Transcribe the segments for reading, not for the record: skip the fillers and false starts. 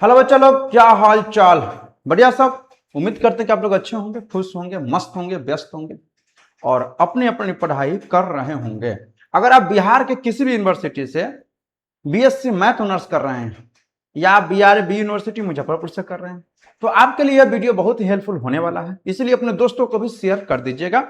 Hello बच्चा लोग, क्या हाल चाल। बढ़िया सब। उम्मीद करते हैं कि आप लोग अच्छे होंगे, खुश होंगे, मस्त होंगे, व्यस्त होंगे और अपनी अपनी पढ़ाई कर रहे होंगे। अगर आप बिहार के किसी भी यूनिवर्सिटी से बीएससी मैथ ऑनर्स कर रहे हैं या आप बी यूनिवर्सिटी मुजफ्फरपुर से कर रहे हैं तो आपके लिए यह वीडियो बहुत ही हेल्पफुल होने वाला है, इसलिए अपने दोस्तों को भी शेयर कर दीजिएगा।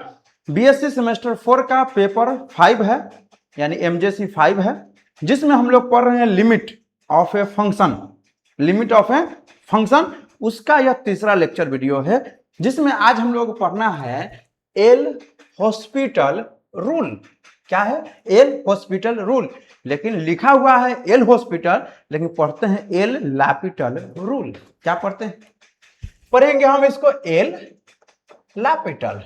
बीएससी सेमेस्टर 4 का पेपर 5 है, यानी एमजेसी 5 है, जिसमें हम लोग पढ़ रहे हैं limit of a function. Limit of a function, उसका यह तीसरा लेक्चर वीडियो है, जिसमें आज हम लोग को पढ़ना है एल हॉस्पिटल रूल। क्या है? L hospital rule. लेकिन लिखा हुआ है एल हॉस्पिटल, लेकिन पढ़ते हैं एल लैपिटल रूल। क्या पढ़ते हैं? पढ़ेंगे हम इसको एल लैपिटल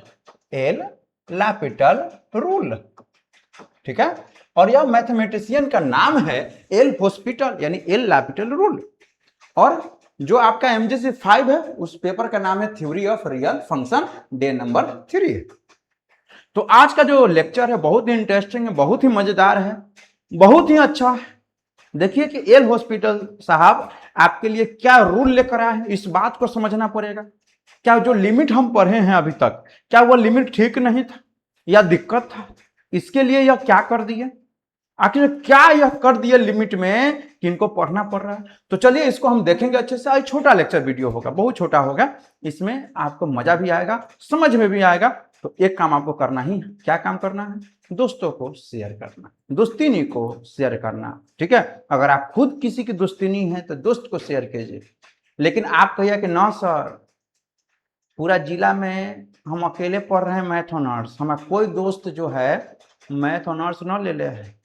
रूल। ठीक है। और यह मैथमेटिशियन का नाम है एल हॉस्पिटल, यानी एल लैपिटल रूल। और जो आपका एमजेसी 5 है उस पेपर का नाम है theory of real function, day number 3। तो आज का जो लेक्चर है बहुत ही इंटरेस्टिंग है, बहुत ही मजेदार है, बहुत ही अच्छा है। देखिए कि एल हॉस्पिटल साहब आपके लिए क्या रूल लेकर आए हैं, इस बात को समझना पड़ेगा। क्या जो लिमिट हम पढ़े हैं अभी तक, क्या वो लिमिट ठीक नहीं था या दिक्कत था? इसके लिए यह क्या कर दिए, आखिर क्या यह कर दिए लिमिट में कि इनको पढ़ना पड़ रहा है। तो चलिए इसको हम देखेंगे अच्छे से। आज छोटा लेक्चर वीडियो होगा, बहुत छोटा होगा, इसमें आपको मजा भी आएगा, समझ में भी आएगा। तो एक काम आपको करना ही है। क्या काम करना है? दोस्तों को शेयर करना, दोस्तिनी को शेयर करना। ठीक है। अगर आप खुद किसी की दोस्तिनी है तो दोस्त को शेयर कीजिए। लेकिन आप कहिए कि ना सर, पूरा जिला में हम अकेले पढ़ रहे हैं मैथ ऑनर्स, हमारा कोई दोस्त जो है मैथ ऑनर्स न ले ले है,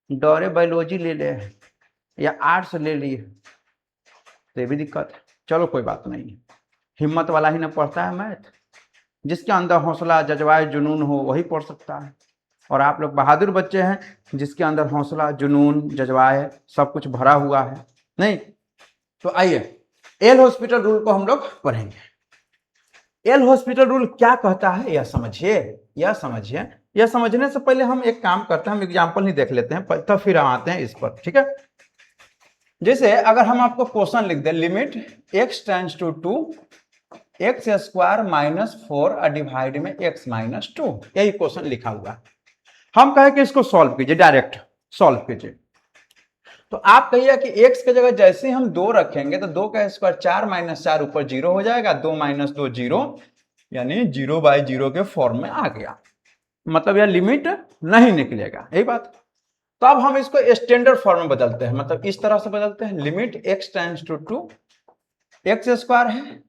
डरे बायोलॉजी ले ले या आर्ट्स ले लिए, तो ये भी दिक्कत है। चलो कोई बात नहीं, हिम्मत वाला ही ना पढ़ता है मैथ। जिसके अंदर हौसला जज्बाए जुनून हो वही पढ़ सकता है। और आप लोग बहादुर बच्चे हैं, जिसके अंदर हौसला जुनून जज्बाए सब कुछ भरा हुआ है। नहीं तो आइए एल हॉस्पिटल रूल को हम लोग पढ़ेंगे। एल हॉस्पिटल रूल क्या कहता है यह समझिए, यह समझिए। यह समझने से पहले हम एक काम करते हैं, हम एग्जाम्पल ही देख लेते हैं, तब फिर हम आते हैं इस पर। ठीक है। जैसे अगर हम आपको क्वेश्चन लिख दें, limit x tends to 2 X square minus 4 divide में x माइनस 2, यही क्वेश्चन लिखा हुआ है। हम कहें कि इसको सॉल्व कीजिए, डायरेक्ट सॉल्व कीजिए। तो आप कहिए कि x की जगह जैसे हम 2 रखेंगे तो 2 का स्क्वायर 4 माइनस 4 ऊपर 0 हो जाएगा, 2 माइनस 2 0, यानी 0/0 के फॉर्म में आ गया। मतलब यह लिमिट नहीं निकलेगा, यही बात। तो अब हम इसको स्टैंडर्ड फॉर्म में बदलते हैं, मतलब इस तरह से बदलते हैं। Limit x tends to 2 X square है,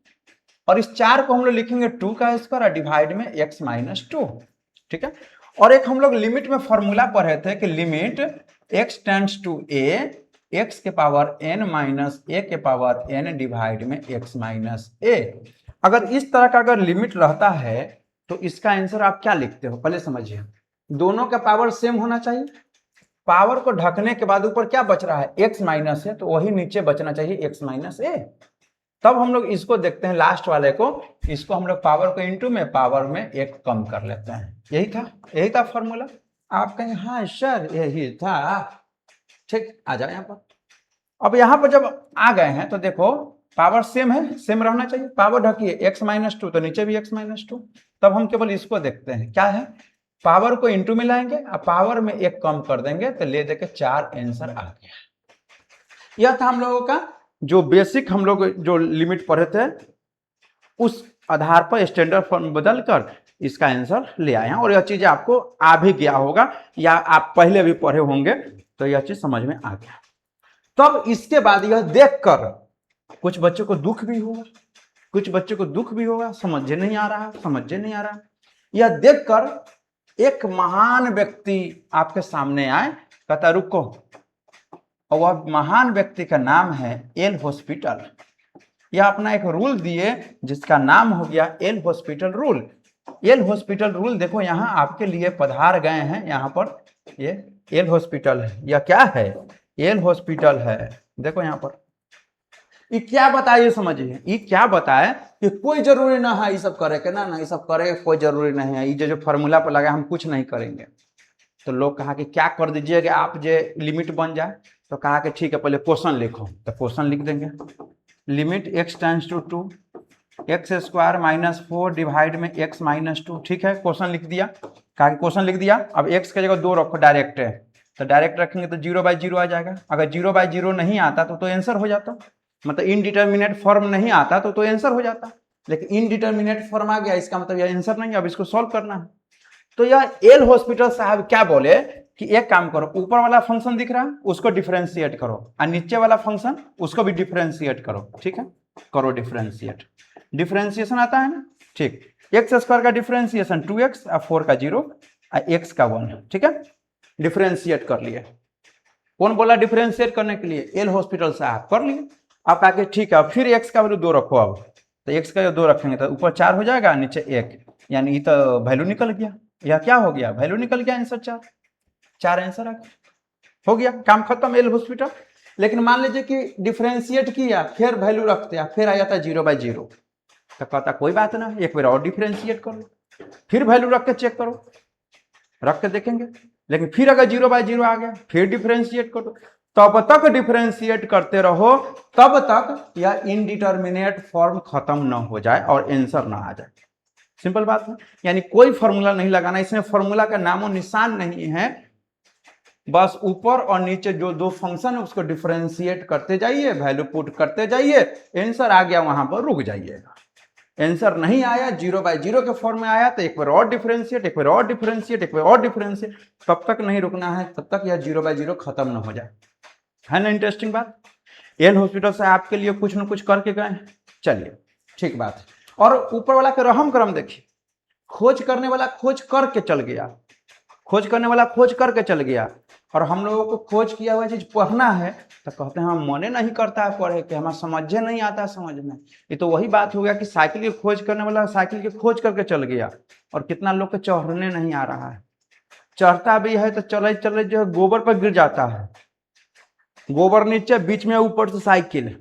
और इस 4 को हम लोग लिखेंगे 2 का स्क्वायर डिवाइड में x माइनस 2। ठीक है। और एक हम लोग लिमिट में फॉर्मूला पढ़े थे कि limit x tends to a x के पावर n माइनस a के पावर n डिवाइड में x माइनस a। अगर इस तरह का अगर लिमिट रहता है तो इसका आंसर आप क्या लिखते हो पहले समझिए। दोनों का पावर सेम होना चाहिए। पावर को ढकने के बाद ऊपर क्या बच रहा है? x माइनस है, तो वही नीचे बचना चाहिए x माइनस a। तब हम लोग इसको देखते हैं, लास्ट वाले को, इसको हम लोग पावर को इंटू में पावर में एक कम कर लेते हैं। यही था फॉर्मूला। आप कहें हाँ सर यही था। ठीक, आ जाओ यहाँ पर। अब यहाँ पर जब आ गए हैं तो देखो पावर सेम है, सेम रहना चाहिए। पावर ढकिए x माइनस 2 तो नीचे भी x माइनस 2। तब हम केवल इसको देखते हैं, क्या है? पावर को इंटू में लाएंगे और पावर में एक कम कर देंगे तो ले देके 4 आंसर आ गया। यह था हम लोगों का जो बेसिक हम लोग जो लिमिट पढ़े थे, उस आधार पर स्टैंडर्ड फॉर्म बदल कर इसका आंसर ले आए हैं। और यह चीज आपको आ भी गया होगा या आप पहले भी पढ़े होंगे, तो यह चीज समझ में आ गया। तब इसके बाद यह देखकर कुछ बच्चों को दुख भी होगा, समझे नहीं आ रहा। यह देखकर एक महान व्यक्ति आपके सामने आए, कहता रुको, और वह महान व्यक्ति का नाम है एल हॉस्पिटल। यह अपना एक रूल दिए जिसका नाम हो गया L hospital rule. L'Hospital rule देखो यहाँ आपके लिए पधार गए हैं। यहाँ पर ये एल हॉस्पिटल है, यह क्या है? एल हॉस्पिटल है। देखो यहाँ पर ये क्या बताए, समझिए। ये क्या बताए कि कोई जरूरी ना है ये सब करे के, ना ये सब करे कोई जरूरी नहीं है, ये जो फॉर्मूला पर लगा हम कुछ नहीं करेंगे। तो लोग कहा कि क्या कर दीजिएगा आप, जो लिमिट बन जाए। तो कहा कि ठीक है पहले क्वेश्चन लिखो, तो क्वेश्चन लिख देंगे limit x tends to 2 X square minus 4 divide में x माइनस 2। ठीक है क्वेश्चन लिख दिया, कहा कि क्वेश्चन लिख दिया। अब x की जगह 2 रखो डायरेक्ट है, तो डायरेक्ट रखेंगे तो 0/0 आ जाएगा। अगर 0/0 नहीं आता तो आंसर हो जाता, मतलब इनडिटर्मिनेट फॉर्म नहीं आता तो आंसर हो जाता, लेकिन इनडिटर्मिनेट फॉर्म आ गया, इसका मतलब यह आंसर नहीं है। अब इसको सॉल्व करना है। तो यह एल हॉस्पिटल साहब क्या बोले कि एक काम करो, ऊपर वाला फंक्शन दिख रहा है उसको डिफरेंशिएट करो और नीचे वाला फंक्शन उसको भी डिफरेंशिएट करो। ठीक है, करो डिफरेंशिएट। डिफरेंशिएशन आता है ना, ठीक। एक्स स्क्वायर का डिफरेंशिएशन 2x और 4 का 0 और x का 1। ठीक है, डिफरेंशिएट कर लिए। कौन बोला डिफरेंशिएट करने के लिए? एल हॉस्पिटल साहब, कर लिए। आप आके ठीक है, फिर x का वैल्यू 2 रखो। अब तो x का 2 रखेंगे तो ऊपर 4 हो जाएगा, नीचे 1, यानी ये तो वैल्यू निकल गया। यह क्या हो गया? वैल्यू निकल गया, आंसर 4 आंसर आ गया, हो गया, काम खत्म एल हॉस्पिटल। लेकिन मान लीजिए कि डिफरेंशिएट किया, फिर वैल्यू रखते हैं, फिर आ जाता है 0/0, तो कहता कोई बात ना, एक बार और डिफरेंशिएट करो, फिर वैल्यू रख के चेक करो, रख के देखेंगे। लेकिन फिर अगर 0/0 आ गया, फिर डिफरेंशिएट करो, तब तक डिफरेंशिएट करते रहो, तब तक यह इनडिटर्मिनेट फॉर्म खत्म ना हो जाए और आंसर ना आ जाए। सिंपल बात है, यानी कोई फॉर्मूला नहीं लगाना, इसमें फॉर्मूला का नामो निशान नहीं है। बस ऊपर और नीचे जो 2 फंक्शन है उसको डिफरेंशिएट करते जाइए, वैल्यू पुट करते जाइए, आंसर आ गया वहां पर रुक जाइएगा। आंसर नहीं आया, 0/0 के फॉर्म में आया तो एक बार और डिफरेंशिएट, एक बार और डिफरेंशिएट, एक बार और डिफरेंशिएट, तब तक नहीं रुकना है, तब तक यह 0/0 खत्म ना हो जाए। है ना इंटरेस्टिंग बात? एल हॉस्पिटल से आपके लिए कुछ ना कुछ करके गए। चलिए ठीक बात है। और ऊपर वाला के रहम करम देखिए, खोज करने वाला खोज करके चल गया, खोज करने वाला खोज करके चल गया, और हम लोगों को खोज किया हुआ चीज पढ़ना है तो कहते हैं हम मने नहीं करता है पढ़े के, हमें समझे नहीं आता समझ में। ये तो वही बात हो गया कि साइकिल की खोज करने वाला साइकिल की खोज करके चल गया, और कितना लोग के चढ़ने नहीं आ रहा है, चढ़ता भी है तो चले चले जो है गोबर पर गिर जाता है, गोबर नीचे, बीच में ऊपर से साइकिल,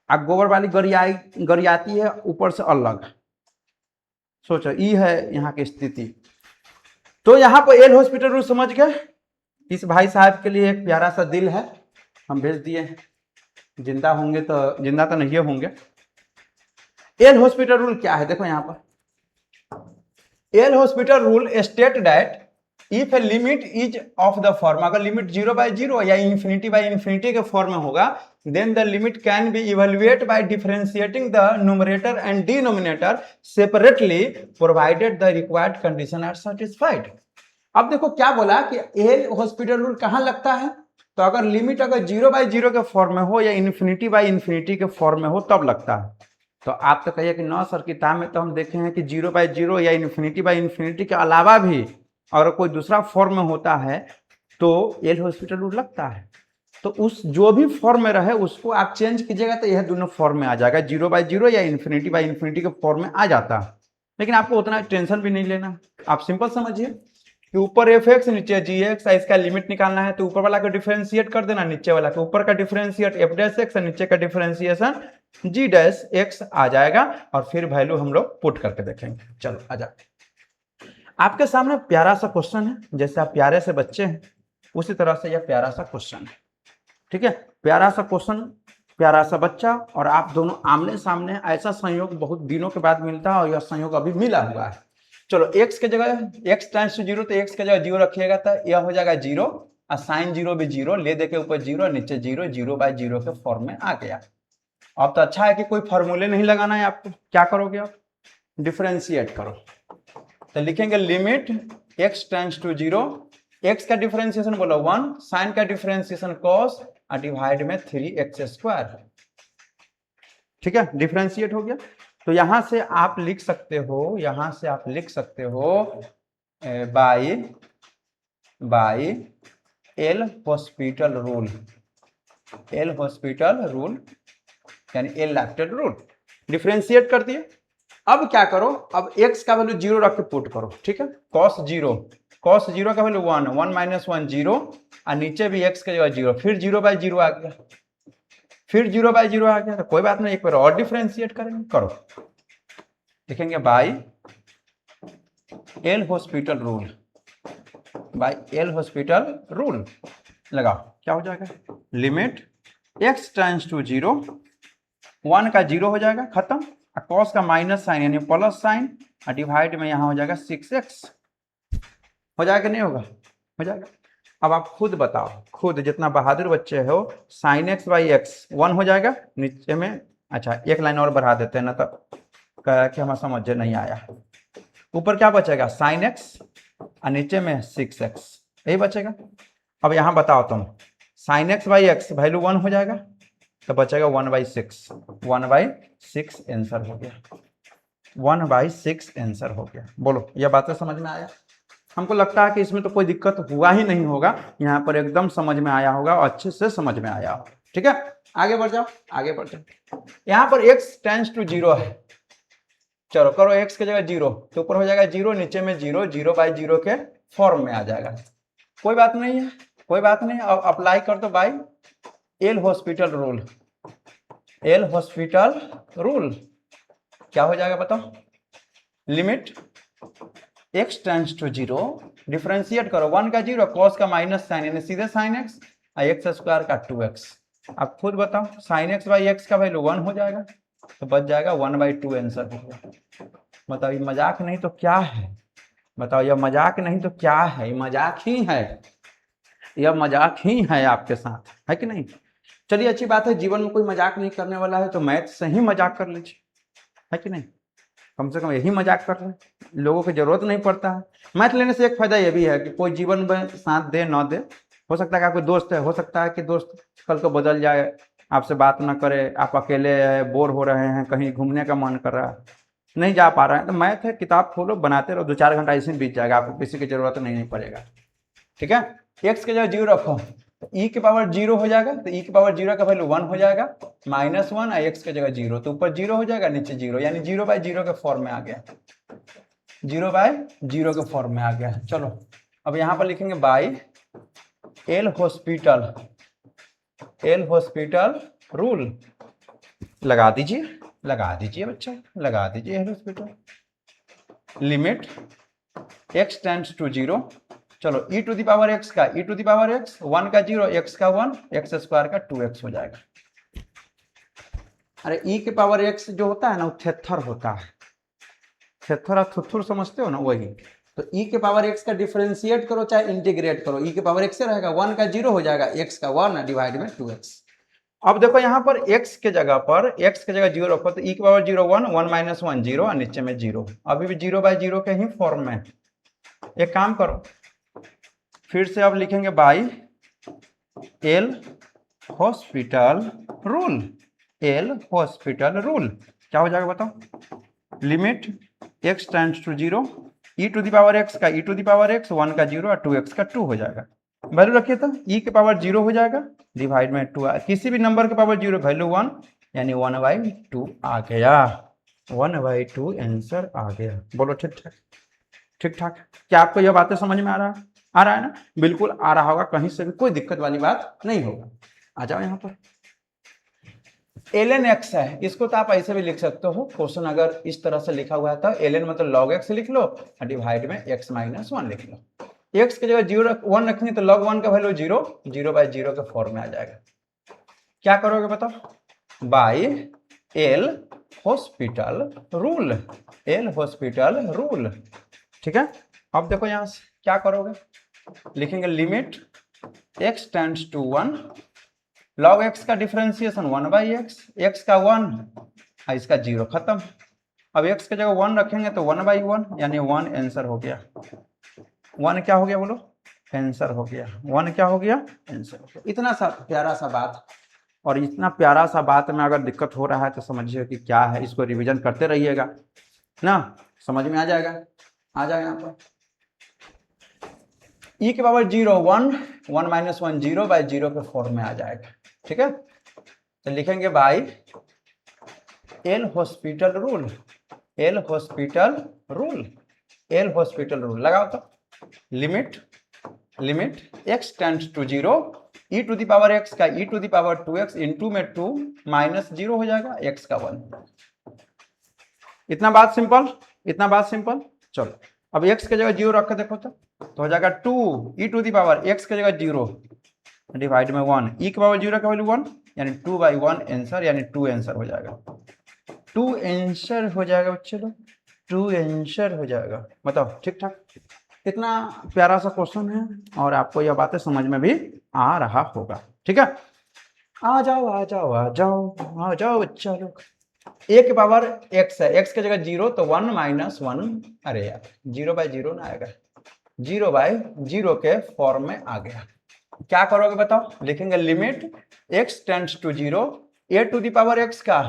अब गोबर वाली गरियाती है ऊपर से अलग। सोचो ये है यहाँ की स्थिति। तो यहाँ पर एल हॉस्पिटल रूल समझ गए। इस भाई साहब के लिए एक प्यारा सा दिल है, हम भेज दिए हैं, जिंदा होंगे तो, जिंदा तो नहीं होंगे। एल हॉस्पिटल रूल क्या है देखो यहाँ पर, L hospital rule state that if a limit is of the form, अगर लिमिट 0/0 या ∞/∞ के फॉर्म में होगा, then the limit can be evaluated by differentiating the numerator and denominator separately provided the required condition are satisfied। अब देखो क्या बोला कि एल हॉस्पिटल रूल कहां लगता है, तो अगर लिमिट अगर 0/0 के फॉर्म में हो या ∞/∞ के फॉर्म में हो तब लगता है। तो आप तो कहिए कि ना सर किताब में तो हम देखे हैं कि 0/0 या ∞/∞ के अलावा भी अगर कोई दूसरा फॉर्म में होता है तो एल हॉस्पिटल रूल लगता है। तो उस जो भी फॉर्म में रहे उसको आप चेंज कीजिएगा तो यह दोनों फॉर्म में आ जाएगा, 0/0 या ∞/∞ के फॉर्म में आ जाता है। लेकिन आपको उतना टेंशन भी नहीं लेना, आप सिंपल समझिए कि ऊपर f(x) नीचे g(x), इसका लिमिट निकालना है तो ऊपर वाला का डिफरेंशिएट कर देना, नीचे वाला का, ऊपर का डिफरेंशिएट f'(x) और नीचे का डिफरेंशिएशन g'(x) आ जाएगा, और फिर वैल्यू हम लोग पुट करके देखेंगे। चलो आ जाए, आपके सामने प्यारा सा क्वेश्चन है, जैसे आप प्यारे से बच्चे हैं उसी तरह से यह प्यारा सा क्वेश्चन है। ठीक है, प्यारा सा क्वेश्चन, प्यारा सा बच्चा और आप दोनों आमने सामने, ऐसा संयोग बहुत दिनों के बाद मिलता है और यह संयोग अभी मिला हुआ है। चलो x के जगह x टेंड्स टू 0, तो x के जगह 0 रखिएगा तो यह हो जाएगा 0, और साइन 0 भी 0, ले दे के ऊपर 0 नीचे 0, 0/0 के फॉर्म में आ गया। अब तो अच्छा है कि कोई फॉर्मूले नहीं लगाना है आपको, क्या करोगे आप, डिफरेंशिएट करो। तो लिखेंगे limit x tends to 0, x का डिफरेंशिएशन बोलो 1, साइन का डिफरेंशिएशन cos और डिवाइड में 3x²। ठीक है, डिफरेंशिएट हो गया। तो यहां से आप लिख सकते हो, यहां से आप लिख सकते हो by L hospital rule, L'Hospital rule यानी एल लैप्टेड रूल। डिफरेंशिएट कर दिए। अब क्या करो, अब x का वैल्यू 0 रख के पुट करो। ठीक है, cos 0 का वैल्यू 1, 1 - 1 0, और नीचे भी x के जगह 0, फिर 0/0 आ गया, फिर 0/0 आ गया, तो कोई बात नहीं, एक बार और डिफरेंशिएट करेंगे, करो। लिखेंगे by L hospital rule, by L hospital rule लगाओ। क्या हो जाएगा, लिमिट x टेंड्स टू 0, 1 का 0 हो जाएगा खत्म, कॉस का माइनस साइन यानी प्लस साइन, डिवाइड में यहाँ हो जाएगा 6x। हो जाएगा नहीं होगा, हो जाएगा। अब आप खुद बताओ, खुद जितना बहादुर बच्चे हो, साइन एक्स बाई एक्स 1 हो जाएगा नीचे में। अच्छा एक लाइन और बढ़ा देते हैं ना, तो कह कि हमें समझ नहीं आया। ऊपर क्या बचेगा, साइन एक्स और नीचे में 6x, यही बचेगा। अब यहाँ बताओ तुम, sine x by x value 1 हो जाएगा, तो बचेगा 1/6, 1/6 आंसर हो गया, 1/6 आंसर हो गया। बोलो ये बातें समझ में आया? हमको लगता है कि इसमें तो कोई दिक्कत हुआ ही नहीं होगा, यहाँ पर एकदम समझ में आया होगा, अच्छे से समझ में आया होगा। ठीक है, आगे बढ़ जाओ, आगे बढ़ जाओ। यहाँ पर x टेंड्स टू 0 है, चलो करो x की जगह 0, तो ऊपर हो जाएगा 0, नीचे में 0, 0/0 के फॉर्म में आ जाएगा। कोई बात नहीं है, कोई बात नहीं है। अब अप्लाई कर दो by L'Hospital rule. L'Hospital rule क्या हो जाएगा बताओ, limit x tends to 0, differentiate करो 1 का 0, कॉस का माइनस साइन यानी सीधे साइन x, एक्स स्क्वायर का 2x। अब खुद बताओ, साइन x बाई एक्स का वैल्यू 1 हो जाएगा, तो बच जाएगा 1/2 आंसर हो गया। बताओ ये मजाक नहीं तो क्या है, बताओ यह मजाक नहीं तो क्या है, ये मजाक ही है, यह मजाक ही है आपके साथ, है कि नहीं? चलिए अच्छी बात है, जीवन में कोई मजाक नहीं करने वाला है, तो मैथ से ही मजाक कर लीजिए, है कि नहीं? कम से कम यही मजाक कर रहे हैं, लोगों की जरूरत नहीं पड़ता है। मैथ लेने से एक फायदा ये भी है कि कोई जीवन में साथ दे ना दे, हो सकता है कि आपको दोस्त है, हो सकता है कि दोस्त कल को बदल जाए, आपसे बात ना करे, आप अकेले बोर हो रहे हैं, कहीं घूमने का मन कर रहा है, नहीं जा पा रहे हैं, तो मैथ है, किताब खोलो बनाते रहो, 2-4 घंटा ऐसे बीत जाएगा, आपको किसी की जरूरत नहीं पड़ेगा। ठीक है, एक्स के जगह 0 रखो, तो e के पावर 0 हो जाएगा, तो e के पावर 0 का वैल्यू 1 हो जाएगा, -1 और x के जगह 0, तो ऊपर 0 हो जाएगा नीचे 0, यानी 0/0 के फॉर्म में आ गया, 0/0 के फॉर्म में आ गया। चलो अब यहाँ पर लिखेंगे by L'Hospital, L'Hospital rule. लगा दीजिए, लगा दीजिए बच्चा, लगा दीजिए L'Hospital. Limit x tends to 0, चलो e to the power x का e to the power x, 1 का 0, x का 1, x स्क्वायर का 2x हो जाएगा। अरे e के पावर x जो होता है ना, वो थेथर होता है, थेथर और थुथुर समझते हो ना, वही। तो e के पावर x का डिफरेंशिएट करो चाहे इंटीग्रेट करो, e के पावर x से रहेगा, 1 का 0 हो जाएगा, x का 1 डिवाइड में 2x। अब देखो यहाँ पर x के जगह पर, x के जगह 0 रखो, तो e के पावर 0 1, 1 - 1 0 और नीचे में 0, अभी भी 0/0 के ही फॉर्म में। एक काम करो, फिर से अब लिखेंगे by L'Hospital rule, L'Hospital rule क्या हो जाएगा बताओ, limit x tends to 0, e to the power x का e to the power x, 1 का 0 और 2x का 2 हो जाएगा। वैल्यू रखिए तो e के पावर 0 हो जाएगा, डिवाइड में 2, किसी भी नंबर के पावर 0 वैल्यू 1, यानी 1/2 आ गया, 1/2 आंसर आ गया। बोलो ठीक ठाक, ठीक ठाक। क्या आपको यह बातें समझ में आ रहा है? आ रहा है ना? बिल्कुल आ रहा होगा, कहीं से भी कोई दिक्कत वाली बात नहीं होगा। आ जाओ यहाँ पर, ln x है, इसको तो आप ऐसे भी लिख सकते हो, क्वेश्चन अगर इस तरह से लिखा हुआ है तो ln मतलब log x लिख लो और डिवाइड में x - 1 लिख लो। x की जगह 1 रखेंगे तो log 1 का वैल्यू 0, 0/0 के फॉर्म में आ जाएगा। क्या करोगे बताओ, by L'Hospital rule, L'Hospital rule. ठीक है, अब देखो यहां से क्या करोगे, लिखेंगे limit x tends to 1, log x का डिफरेंशिएशन 1/x, x का 1 इसका 0, खत्म। अब x की जगह 1 रखेंगे तो 1/1, यानी 1 आंसर हो गया। 1 क्या हो गया बोलो, आंसर हो गया। 1 क्या हो गया, आंसर हो गया। इतना सा प्यारा सा बात, और इतना प्यारा सा बात में अगर दिक्कत हो रहा है तो समझिए कि क्या है, इसको रिवीजन करते रहिएगा ना, समझ में आ जाएगा। आ जाए यहाँ पर e के पावर 0 1, 1 - 1 0/0 के फॉर्म में आ जाएगा। ठीक है, तो लिखेंगे by L'Hospital rule, L'Hospital rule, L'Hospital rule लगाओ तो, limit x tends to 0, e to the power x का e to the power 2x, into में 2 -0 हो जाएगा, x का 1। इतना बात सिंपल, इतना बात सिंपल। चलो अब x के जगह 0 रख के देखो तो हो जाएगा 2 e to the power x के जगह 0, डिवाइड में 1, ई के पावर 0 का वैल्यू 1 यानी 2/1 आंसर, यानी 2 आंसर हो जाएगा। 2 आंसर हो जाएगा बच्चे लोग, 2 आंसर हो जाएगा। बताओ ठीक ठाक, कितना प्यारा सा क्वेश्चन है और आपको यह बातें समझ में भी आ रहा होगा। ठीक है, आ जाओ आ जाओ आ जाओ आ जाओ बच्चा लोग। ए के पावर एक्स है, एक्स की जगह 0 तो 1 - 1, अरे यार 0/0 ना आएगा, 0/0 के फॉर्म में आ गया। क्या करोगे बताओ, लिखेंगे limit x tends to 0, a to the power x का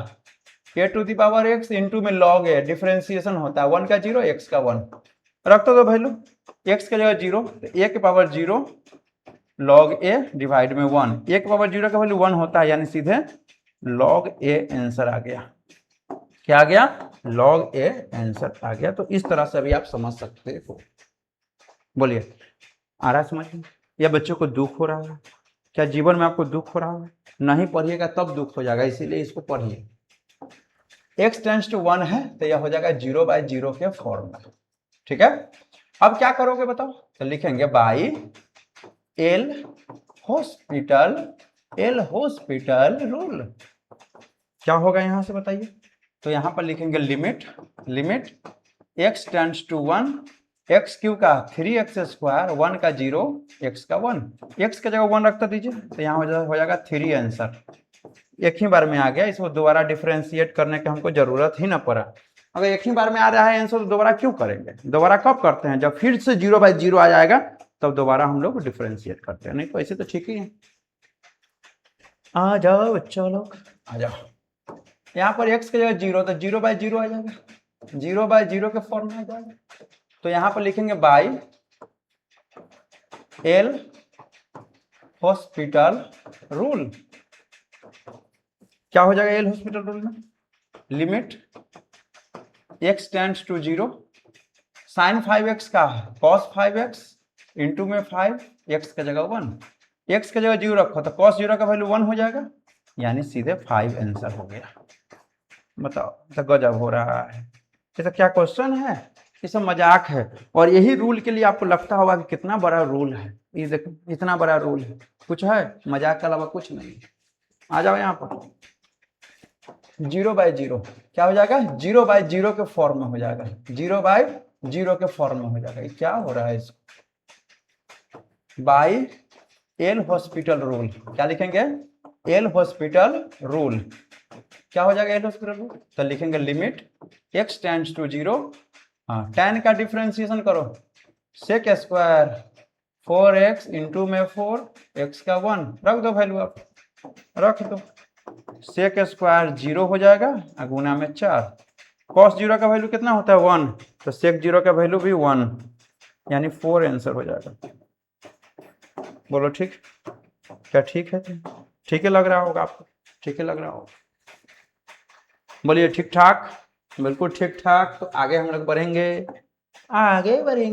a to the power x into में log a, डिफरेंशिएशन होता है 1 का 0 x का 1, रख दो वैल्यू, x की जगह 0 तो a के पावर 0 log a डिवाइड में 1, a के पावर 0 का वैल्यू 1 होता है यानी सीधे log a आंसर आ गया। क्या आ गया, log a आंसर आ गया। तो इस तरह से भी आप समझ सकते हो। बोलिए आ रहा है समझ में? या बच्चों को दुख हो रहा है? क्या जीवन में आपको दुख हो रहा है? नहीं पढ़िएगा तब दुख हो जाएगा, इसीलिए इसको पढ़िए। x टेंड्स टू 1 है तो यह हो जाएगा 0/0 के फॉर्म में। ठीक है, अब क्या करोगे बताओ, तो लिखेंगे बाई एल हॉस्पिटल रूल। क्या होगा यहां से बताइए, तो यहां पर लिखेंगे limit x tends to 1, x cube का 3x², 1 का 0, x का 1, x की जगह 1 रखता दीजिए तो यहाँ हो जाएगा 3 आंसर। एक ही बार में आ गया, इसको दोबारा डिफरेंशिएट करने की हमको जरूरत ही ना पड़ा। अगर एक ही बार में आ रहा है आंसर तो दोबारा क्यों करेंगे, दोबारा कब करते हैं, जब फिर से 0/0 आ जाएगा तब दोबारा हम लोग डिफरेंशिएट करते हैं, नहीं तो ऐसे तो ठीक ही है। आ जाओ बच्चों लोग आ जाओ, यहाँ पर x की जगह 0 तो 0/0 आ जाएगा, 0/0 के फॉर्म में आ जाएगा। तो यहां पर लिखेंगे बाई एल हॉस्पिटल रूल। क्या हो जाएगा एल हॉस्पिटल रूल में, limit x tends to 0, sine 5x का cos 5x इंटू में 5, x की जगह 1, x की जगह 0 रखो तो cos 0 का वैल्यू 1 हो जाएगा यानी सीधे 5 आंसर हो गया। बताओ तो गजब हो रहा है, ये तो क्या क्वेश्चन है, ये सब मजाक है। और यही रूल के लिए आपको लगता होगा कि कितना बड़ा रूल है, ये देखो इतना बड़ा रूल है, कुछ है मजाक के अलावा कुछ नहीं। आ जाओ यहाँ पर 0/0 क्या हो जाएगा, 0/0 के फॉर्म में हो जाएगा, 0/0 के फॉर्म में हो जाएगा। ये क्या हो रहा है इसको, बाई एल हॉस्पिटल रूल, क्या लिखेंगे एल हॉस्पिटल रूल। क्या हो जाएगा एल हॉस्पिटल रूल, तो लिखेंगे लिमिट x टेंड्स टू 0, हाँ tan का डिफरेंशिएशन करो, sec स्क्वायर 4x इंटू में 4, x का 1 रख दो वैल्यू, आप रख दो, sec स्क्वायर 0 हो जाएगा गुना में 4, cos 0 का वैल्यू कितना होता है 1, तो sec 0 का वैल्यू भी 1 यानी 4 आंसर हो जाएगा। बोलो ठीक, क्या ठीक है, ठीक है लग रहा होगा आपको, ठीक है लग रहा होगा, बोलिए ठीक ठाक, बिल्कुल ठीक ठाक। तो आगे हम लोग बढ़ेंगे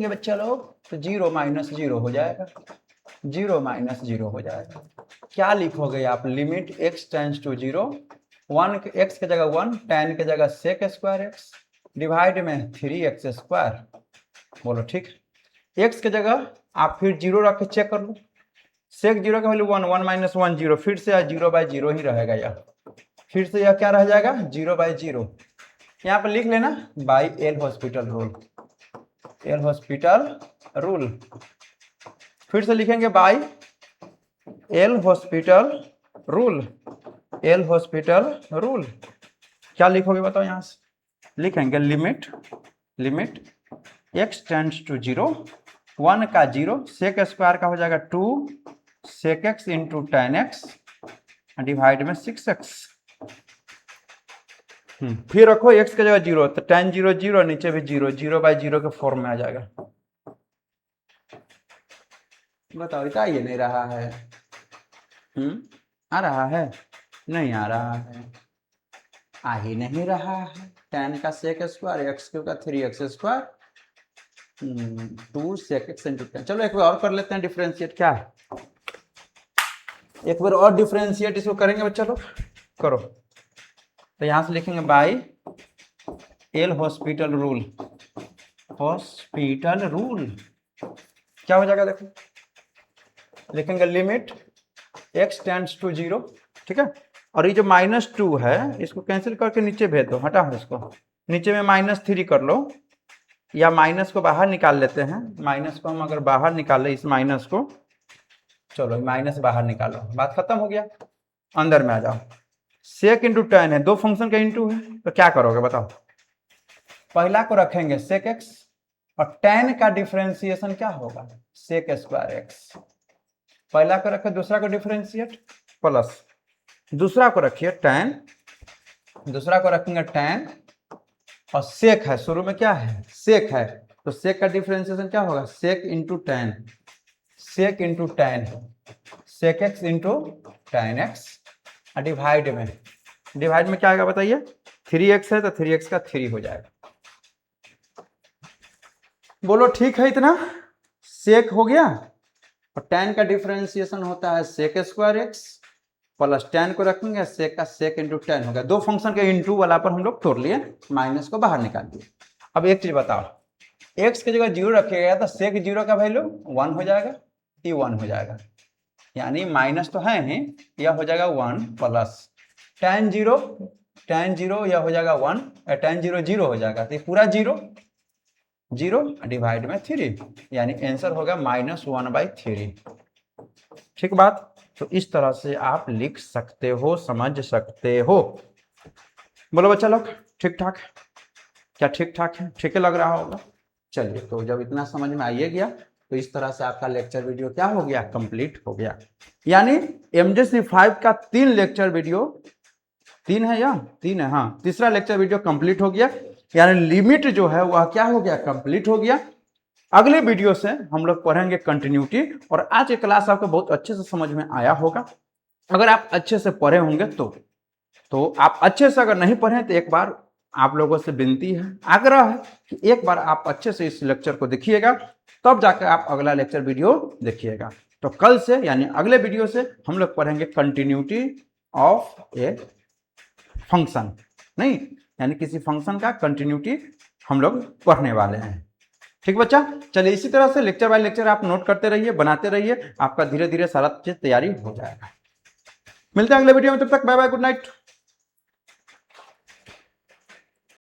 बच्चा लोग, तो 0 - 0 हो जाएगा, 0 - 0 हो जाएगा। क्या लिखोगे आप, limit x tends to 0, 1 x की जगह 1, tan की जगह sec स्क्वायर x डिवाइड में 3x²। बोलो ठीक, x की जगह आप फिर 0 रख के चेक कर लो, sec 0 का वैल्यू 1, 1 - 1 0, फिर से 0/0 ही रहेगा यार, फिर से यह क्या रह जाएगा 0/0। यहाँ पर लिख लेना by L'Hospital rule, L'Hospital rule, फिर से लिखेंगे by L'Hospital rule, L'Hospital rule. क्या लिखोगे बताओ, यहां से लिखेंगे लिमिट x टेंड्स टू 0, 1 का 0, sec स्क्वायर का हो जाएगा 2 sec x into tan x divide में 6x, फिर रखो x की जगह 0 तो tan 0 0, नीचे भी 0, 0/0 के फॉर्म में आ जाएगा। बताओ इतना ये नहीं रहा है, आ रहा है, नहीं आ रहा है, आ ही नहीं रहा है। tan का sec स्क्वायर, x क्यू का 3x², 2 sec x into tan। चलो एक बार और कर लेते हैं डिफरेंशिएट, क्या है एक बार और डिफरेंशिएट इसको करेंगे बच्चा लोग, करो। तो यहां से लिखेंगे बाई एल हॉस्पिटल रूल, क्या हो जाएगा देखो, लिखेंगे लिमिट x टेंड्स टू 0, ठीक है। और ये जो -2 है इसको कैंसिल करके नीचे भेज दो, हटा इसको, नीचे में -3 कर लो, या माइनस को बाहर निकाल लेते हैं। माइनस को हम अगर बाहर निकाले, इस माइनस को, चलो माइनस बाहर निकालो, बात खत्म हो गया। अंदर में आ जाओ, सेक इंटू टेन है, दो फंक्शन का इंटू है, तो क्या करोगे बताओ। पहला को रखेंगे सेक एक्स, और टेन का डिफरेंशिएशन क्या होगा, सेक स्क्वायर एक्स। पहला को रखे, दूसरा को डिफरेंशिएट, प्लस दूसरा को रखिए टेन, दूसरा को रखेंगे टेन, और सेक है, शुरू में क्या है, सेक है, तो सेक का डिफरेंशिएशन क्या होगा, sec into tan, sec into tan, sec x into tan x. Divide में, डिवाइड में क्या आएगा बताइए, 3x है तो 3x का 3 हो जाएगा। बोलो ठीक है इतना, सेक हो गया, और टेन का डिफरेंशिएशन होता है sec square x, plus ten को रखेंगे, सेक का सेक इंटू टेन हो गया। दो फंक्शन के इंटू वाला पर हम लोग तोड़ लिए, माइनस को बाहर निकाल दिए। अब एक चीज बताओ, एक्स की जगह 0 रखिएगा तो सेक 0 का वैल्यू 1 हो जाएगा, ये 1 हो जाएगा, यानी माइनस तो है ही, यह हो जाएगा 1, प्लस टेन 0 यह हो जाएगा 1, टेन 0 0 हो जाएगा, तो ये पूरा 0 0 डिवाइड में 3, यानी आंसर होगा -1/3। ठीक बात। तो इस तरह से आप लिख सकते हो, समझ सकते हो। बोलो बच्चा लोग ठीक ठाक, क्या ठीक ठाक है, ठीक लग रहा होगा। चलिए, तो जब इतना समझ में आइए गया, तो इस तरह से आपका लेक्चर वीडियो क्या हो गया, कंप्लीट हो गया। यानी MJC5 का 3 लेक्चर वीडियो, 3 है या 3 है, हाँ, तीसरा लेक्चर वीडियो कंप्लीट हो गया, यानी लिमिट जो है वह क्या हो गया, कंप्लीट हो गया। अगले वीडियो से हम लोग पढ़ेंगे कंटिन्यूटी, और आज की क्लास आपको बहुत अच्छे से समझ में आया होगा। अगर आप अच्छे से पढ़े होंगे तो आप अच्छे से, अगर नहीं पढ़े तो एक बार आप लोगों से विनती है, आग्रह है कि एक बार आप अच्छे से इस लेक्चर को देखिएगा, तब जाकर आप अगला लेक्चर वीडियो देखिएगा। तो कल से यानी अगले वीडियो से हम लोग पढ़ेंगे कंटिन्यूटी ऑफ ए फंक्शन, नहीं यानी किसी फंक्शन का कंटिन्यूटी हम लोग पढ़ने वाले हैं। ठीक बच्चा, चलिए इसी तरह से लेक्चर बाय लेक्चर आप नोट करते रहिए, बनाते रहिए, आपका धीरे धीरे सारा चीज तैयारी हो जाएगा। मिलते हैं अगले वीडियो में, तब तक बाय बाय, गुड नाइट।